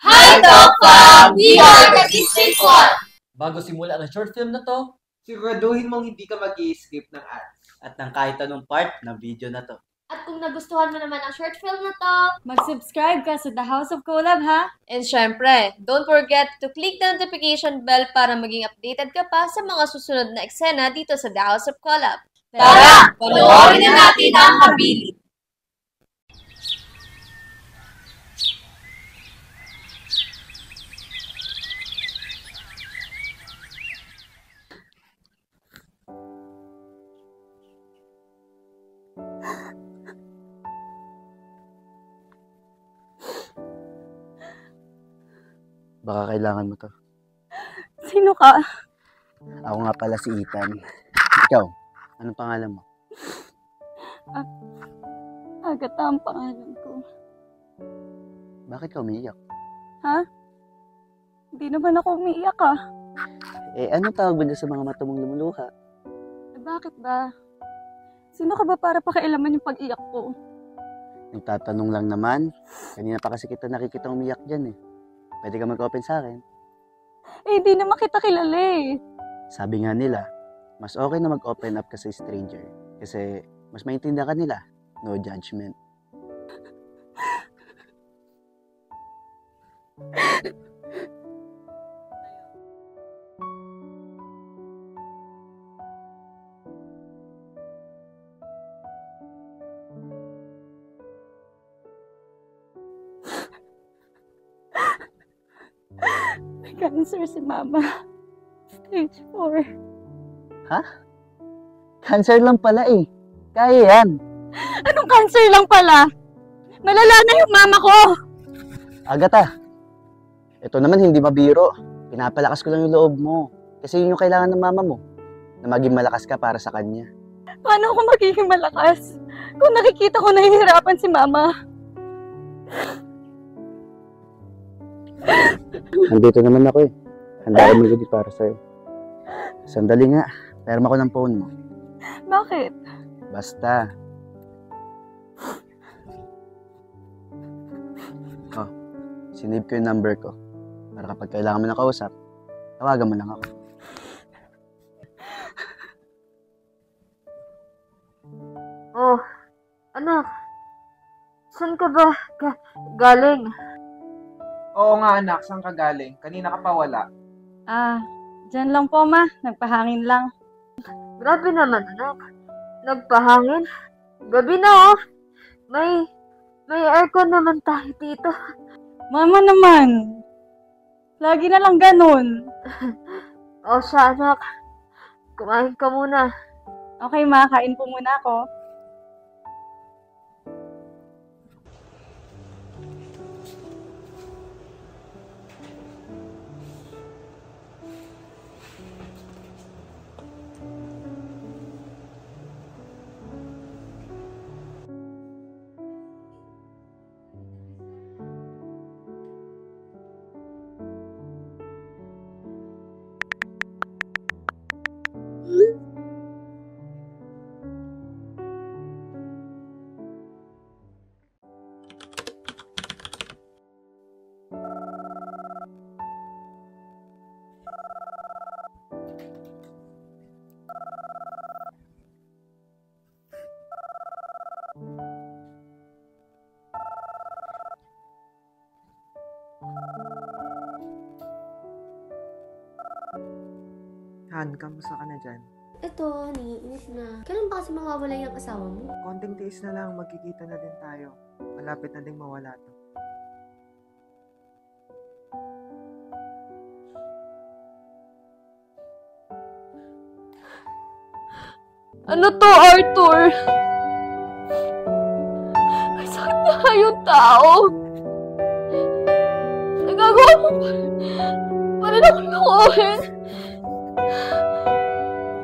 Hi, Dog Fam! We are the District 1! Bago simula ang short film na to, siguraduhin mong hindi ka mag-i-skip ng ads. at ng kahit anong part ng video na to. At kung nagustuhan mo naman ang short film na to, mag-subscribe ka sa The House of Collab, ha? And syempre, don't forget to click the notification bell para maging updated ka pa sa mga susunod na eksena dito sa The House of Collab. tara! Panoorin na natin ang Habilit! Baka kailangan mo to. Sino ka? Ako nga pala si Ethan. Ikaw, anong pangalan mo? Agatha ang pangalan ko. Bakit ka umiiyak? Ha? Hindi naman ako umiiyak, ah. Anong tawag ba dyan sa mga mata mong lumuluha? Bakit ba? Sino ka ba para pakialaman yung pag-iyak ko? Nagtatanong lang naman. Kanina pa kasi kita nakikita umiyak dyan eh. Pwede ka mag-open sa akin. Hindi naman kita kilala eh. Sabi nga nila, mas okay na mag-open up ka sa stranger. Kasi mas maintindihan ka nila. No judgment. May cancer si Mama. Stage 4. Ha? Cancer lang pala eh. Kaya yan. Anong cancer lang pala? Malala na yung mama ko! Agatha, ito naman hindi mabiro. Pinapalakas ko lang yung loob mo. Kasi yun yung kailangan ng mama mo. Na maging malakas ka para sa kanya. Paano ako magiging malakas? Kung nakikita ko nahihirapan si Mama. Nandito naman ako eh. Handa ko magiging para sa'yo. Sandali nga. Perma ko ng phone mo. Bakit? Basta. Sinave ko yung number ko. Para kapag kailangan mo ng kausap, tawagan mo lang ako. Oh, anak. Saan ka ba galing? Oo nga anak, saan ka galing? Kanina ka pa wala. Dyan lang po, Ma. Nagpahangin lang. Grabe naman, anak. Nagpahangin. Gabi na, oh. May aircon naman tayo dito. Mama naman. Lagi na lang ganun. O siya, anak. Kumain ka muna. Okay, Ma. Kain po muna ako. Han, kamusta ka na dyan? Ito, naiinit na. Kailan ba kasi mawawala yung asawa mo? Konting tiis na lang, magkikita na din tayo. Malapit na ding mawala to. Ano to, Arthur? May sakit na kayong tao. Nagagawa mo pa rin ako lukuhin.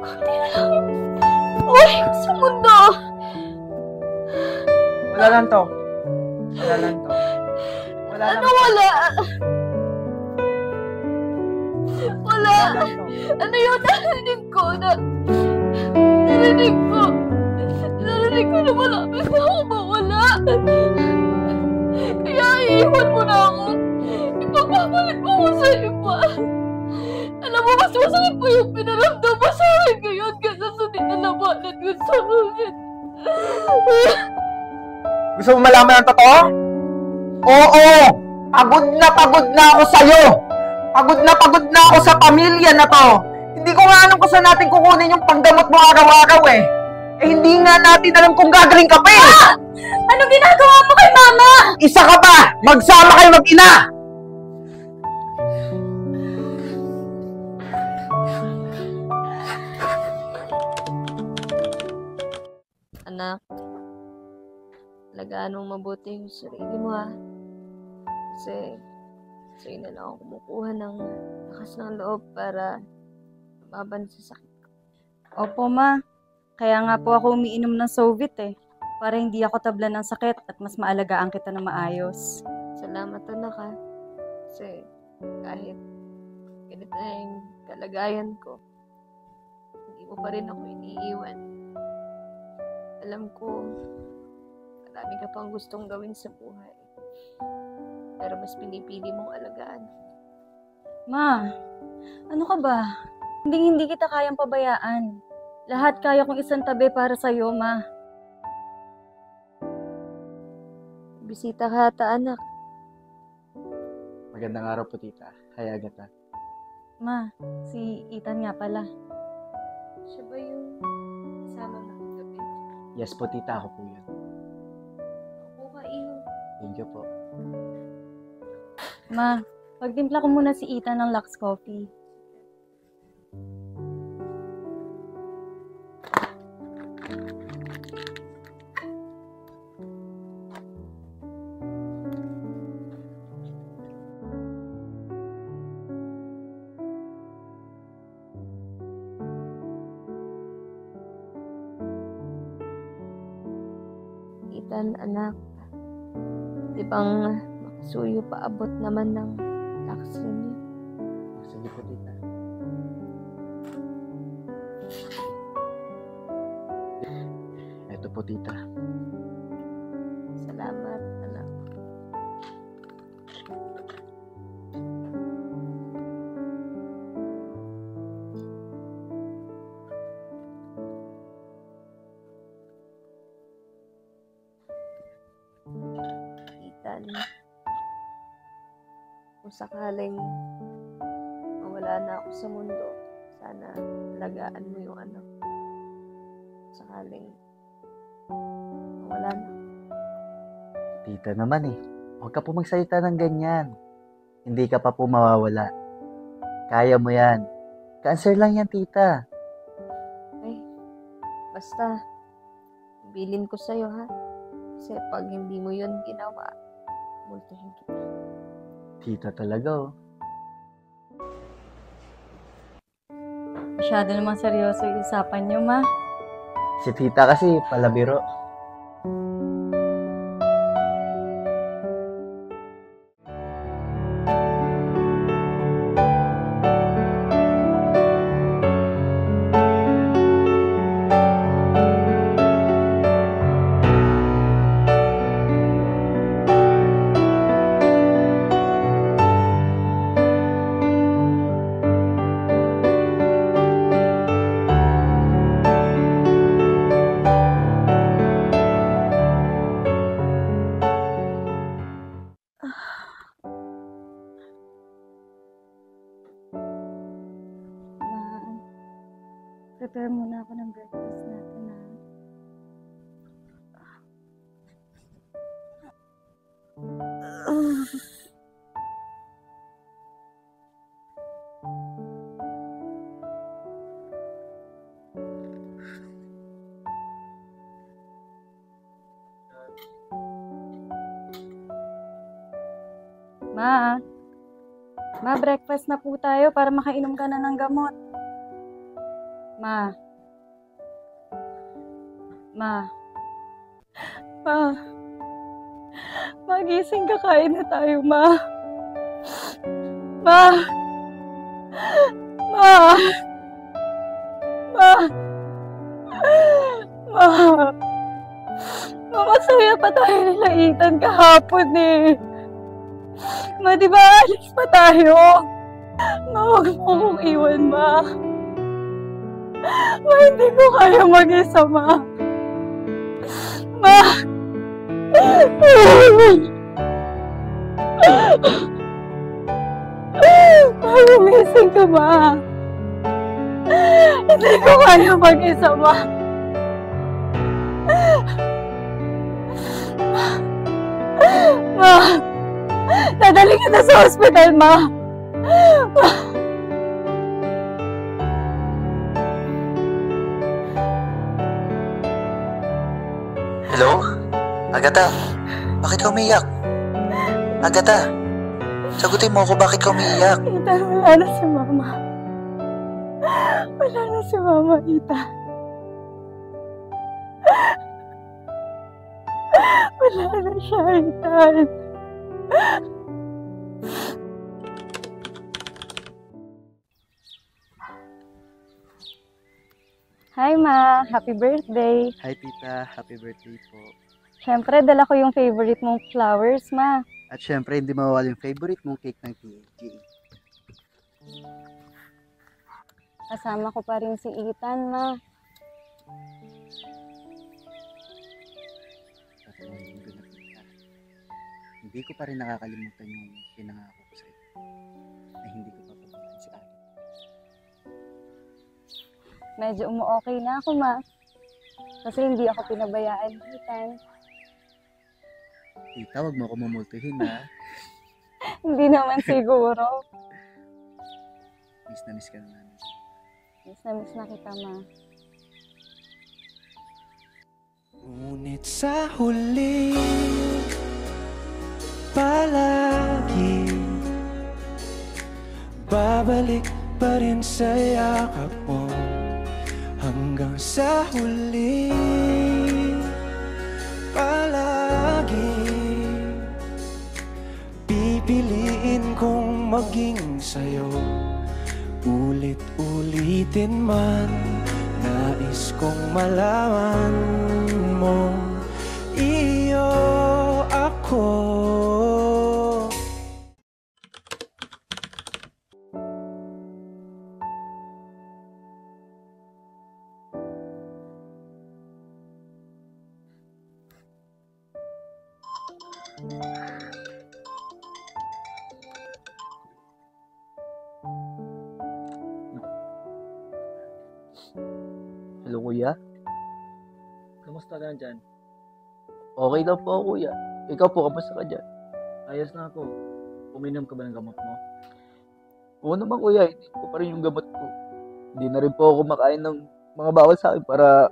Kunti na lang. Uy, sa mundo. Wala lang to. Wala lang to. Wala lang Ano wala? Wala. lang to. Ano yung narinig ko na... Narinig ko. Narinig ko na malapit na ako mawala. Kaya iiwan mo na ako. Babalik mo ko sa iba. Alam mo, mas masakit po yung pinaramdam mo sa akin ngayon kaysa sa dinalabanan ko sa akin. Gusto mo malaman ang totoo? Oo! Pagod na ako sa'yo! Pagod na ako sa pamilya na to! Hindi ko nga alam kung saan natin kukunin yung panggamot mo araw-araw eh! Eh hindi nga natin alam kung gagaling ka pa eh! Anong ginagawa mo kay Mama? Isa ka pa! Magsama kayo mag-ina! Anak, alagaan mong mabuti yung sarili mo ha. Kasi sa'yo na lang ako kumukuha ng lakas ng loob para laban sa sakit. Opo, Ma. Kaya nga po ako umiinom ng Sovit eh. Para hindi ako tablan ng sakit at mas maalagaan kita na maayos. Salamat anak ha. Kasi kahit ganito na yung kalagayan ko, hindi mo pa rin ako iniiwan. Alam ko, marami ka pang gustong gawin sa buhay. Pero mas pinipili mong alagaan. Ma, ano ka ba? Hindi kita kayang pabayaan. Lahat kaya kong isang tabi para sa'yo, Ma. Bisita ka ata, anak. Magandang araw po, tita. Hi, Agatha. Ma, si Ethan nga pala. Siya ba yung kasama mo kagabi? Yes po, tita. Ako po yun. Ako ka, iho. Thank you po. Ma, pagtimpla ko muna si Ethan ng Lux Coffee. Ethan, anak. Di bang makasuyo paabot naman ng laksin niyo? Sige po, tita. Ito po, tita. Salamat, anak. Ethan, kung sakaling mawala na ako sa mundo, sana alagaan mo yung anak. Sakaling mawala na. Tita naman eh. Huwag ka po magsalita ng ganyan. Hindi ka pa po mawawala. Kaya mo yan. Cancer lang yan, tita. Ay, basta, bilin ko sa'yo ha. Kasi pag hindi mo yun ginawa, multuhin kita. Tita talaga, oh. Masyado naman seryoso yung usapan niyo, Ma. Si tita kasi palabiro. Ma, prepare muna ako ng breakfast natin, ha. Ma, breakfast na po tayo para makainom ka na ng gamot. Ma. Magising ka, kain na tayo, Ma. Ma. Masaya pa tayo nila Ethan kahapon eh. Ma, di ba alis pa tayo? Ma, huwag mo akong iwan, ma. Ma, hindi ko kaya mag-isa, ma. Ma! Ma, gumising ka ba? Hindi ko kaya mag-isa, ma. Ma! Dadali kita sa hospital, ma. Hello? Agatha, bakit ka umiyak? Agatha, sagutin mo ako bakit ka umiyak. Ethan, wala na si mama. Wala na si mama, Ethan. Wala na siya, Ethan. Hi, Ma. Happy birthday. Hi, tita. Happy birthday po. Siyempre, dala ko yung favorite mong flowers, Ma. At syempre, hindi mawawala yung favorite mong cake ng TNG. Kasama ko pa rin si Ethan, Ma. Hindi ko pa rin nakakalimutan yung pinangako ko sa'yo na hindi ko papabayaan si Agata. Medyo umu-okay na ako, Ma. Kasi hindi ako pinabayaan ni Ethan. Tita, wag mo ako mamultuhin, ha? Hindi naman siguro. Miss na miss ka na namin. Miss na kita, Ma. Ngunit sa huli, palagi babalik pa rin sa yakap mo. Hanggang sa huli, palagi pipiliin kong maging sa'yo. Ulit-ulitin man, nais kong malaman mo, iyo ako. Hello, kuya. Kamusta ka dyan? Okay lang po ako, kuya. Ikaw po, kamusta ka dyan? Ayos na ako. Uminom ka ba ng gamot mo? Oo naman, kuya. Hindi ko pa rin yung gamot ko. Hindi na rin po ako kumakain ng mga bawal sa akin para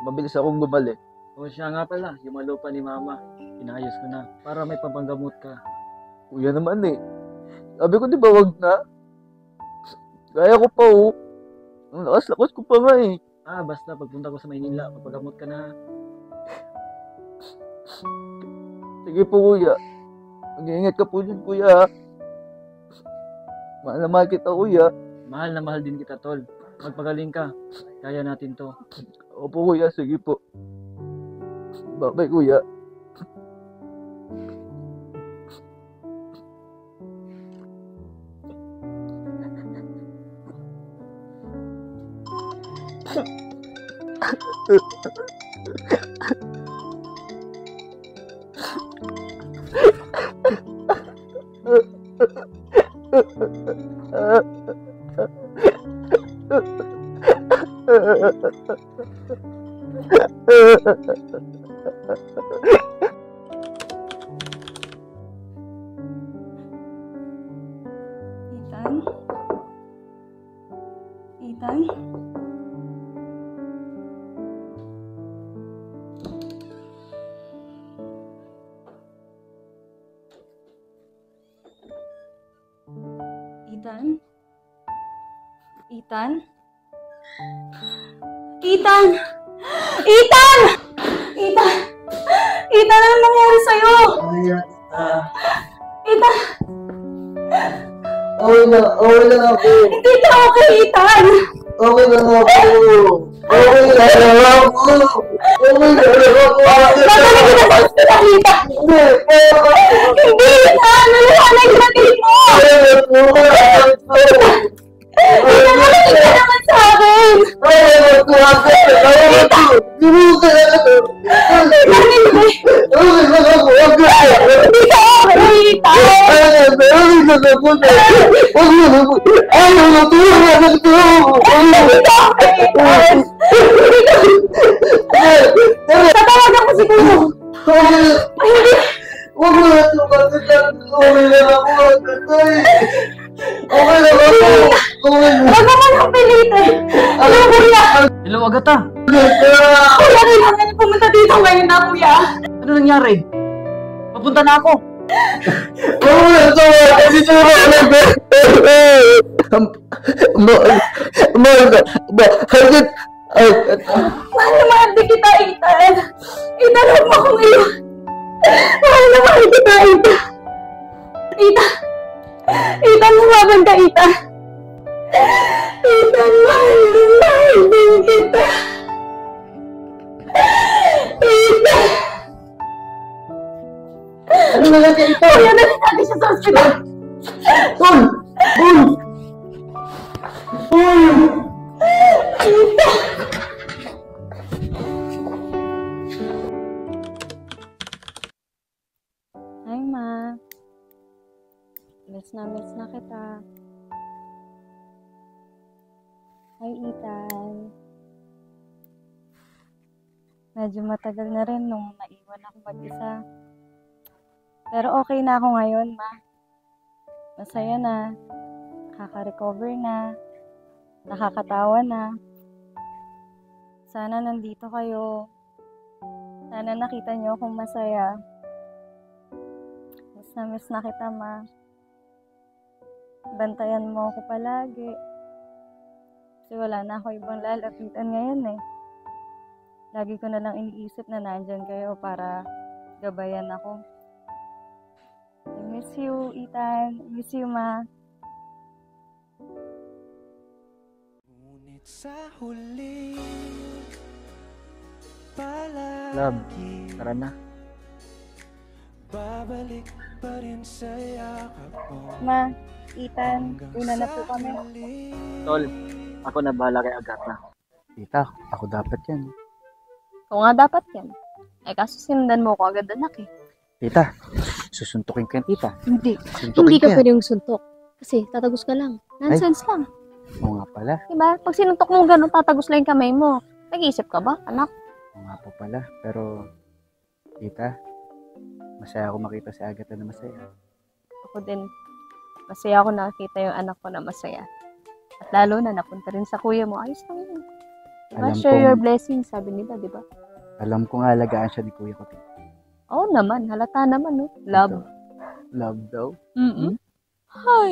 mabilis akong gumaling. O siya nga pala, yung malupa ni Mama. Inayos ko na para may pampanggamot ka. Kuya naman eh. Sabi ko, di ba wag na? Kaya ko pa, oh. Ang lakas-lakas ko pa nga eh. Basta pagpunta ko sa Maynila, papagamot ka na. Sige po, kuya. Mag-iingat ka po dyan, kuya. Mahal na mahal kita, kuya. Mahal na mahal din kita, Tol. Magpagaling ka. Kaya natin to. Opo, kuya. Sige po. Bye-bye, kuya. Ethan? Ethan? Ethan? Ethan? Ethan! Ethan! Ethan! Ethan, ano nangyari sa'yo? Ethan! Okay lang ako. Hindi ka okay, Ethan! Okay lang ako. Okay lang ako. Babalik kita sa ospital, Ita! Hindi, Ita! Naliwanag natin mo! Ita, makinig ka naman sa akin! Hindi ka okay, Ita! Hindi ka okay, Ita! Tatawagan ko si Kuya! Hindi! Huwag naman ang pilitin! Ano, Kuya? Hello, Agata! Kuya, kailangan niyo pumunta dito ngayon na, Kuya! Ano nangyari? Papunta na ako! Mahal na mahal din kita, Ethan! Ethan, huwag mo akong iwan! Mahal na mahal kita, Ethan! Ethan! Ethan, huwagan ka, Ethan! Ethan, mahal na mahal din kita! Ethan! Ano na natin ito? Kuya, dali natin siya sa ospital! Tol! Tol! Tol! Hi, Ma. Miss na kita. Hi, Ethan. Medyo matagal na rin nung naiwan ako mag-isa. Pero okay na ako ngayon, Ma. Masaya na. Nakaka-recover na. Nakakatawa na. Sana nandito kayo. Sana nakita niyo akong masaya. Miss na kita, Ma. Bantayan mo ako palagi. Kasi wala na ako ibang lalapitan ngayon eh. Lagi ko na lang iniisip na nandyan kayo para gabayan ako. I miss you, Ethan. I miss you, Ma. Ngunit sa huli, Love, palagi tara na. babalik pa rin sa yakap mo. Ma, Ethan, una na po kami. Tol, ako na bahala kay Agata. Tita, ako dapat yan. Ikaw nga dapat yan. Eh, kaso sinundan mo ko agad, anak eh. Tita, susuntukin ko yan, tita. Hindi. Suntukin Hindi ko ka yan. pwedeng suntok. Kasi tatagos ka lang. Nonsense lang. Oo nga pala. Diba? Pag sinuntok mo gano'n, tatagos lang yung kamay mo. Nag-iisip ka ba, anak? Oo nga po pala. Pero, tita, masaya ako makita si Agatha na masaya. Ako din. Masaya ako nakakita yung anak ko na masaya. At lalo na napunta rin sa kuya mo. Ayos lang yun. Diba? Alam Share kong- your blessings, sabi nila, diba? Alam kong alagaan siya ni kuya ko, tita. Oo naman, halata naman, no? Love. Love daw. Mm-mm. Hi.